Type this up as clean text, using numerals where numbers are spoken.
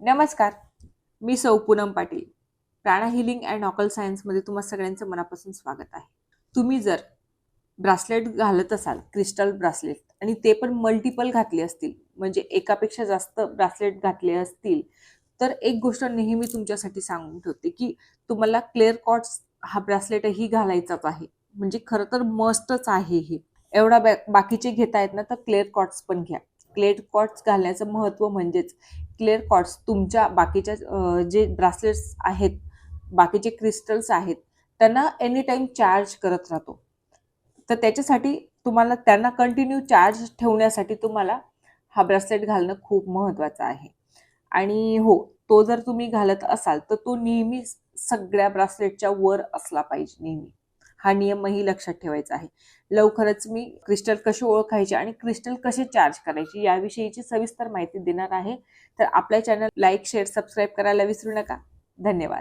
नमस्कार, मी सौ पूनम पाटील. प्राणा हिलिंग अँड ऑकल सायन्समध्ये तुम्हा सगळ्यांचं मनापासून स्वागत आहे. तुम्ही जर ब्रासलेट घालत असाल, क्रिस्टल ब्रासलेट, आणि ते पण मल्टिपल घातले असतील, म्हणजे एकापेक्षा जास्त ब्रासलेट घातले असतील, तर एक गोष्ट नेहमी तुमच्यासाठी सांगून ठेवते की तुम्हाला क्लिअर कॉर्ड्स हा ब्रासलेटही घालायचाच आहे. म्हणजे खरं तर मस्टच आहे हे. एवढा बाकीचे घेता येत ना, तर क्लिअर कॉर्ड्स पण घ्या. क्लिअर कॉर्ड्स घालण्याचं महत्त्व म्हणजेच क्लिअर कॉर्ड्स तुमच्या बाकीच्या जे ब्रासलेट्स आहेत, बाकीचे क्रिस्टल्स आहेत, त्यांना एनी टाइम चार्ज करत राहतो. तर त्याच्यासाठी तुम्हाला त्यांना कंटिन्यू चार्ज ठेवण्यासाठी तुम्हाला हा ब्रासलेट घालणं खूप महत्त्वाचं आहे. आणि हो, तो जर तुम्ही घालत असाल तर तो नेहमी सगळ्या ब्रासलेटच्या वर असला पाहिजे नेहमी. हा नियमही लक्षात ठेवायचा आहे. लवकरच मी क्रिस्टल कसे ओळखायचे आणि क्रिस्टल कसे चार्ज करायचे याविषयीची सविस्तर माहिती देणार आहे. तर आपल्या चॅनल लाईक, शेअर, सबस्क्राईब करायला विसरू नका. धन्यवाद.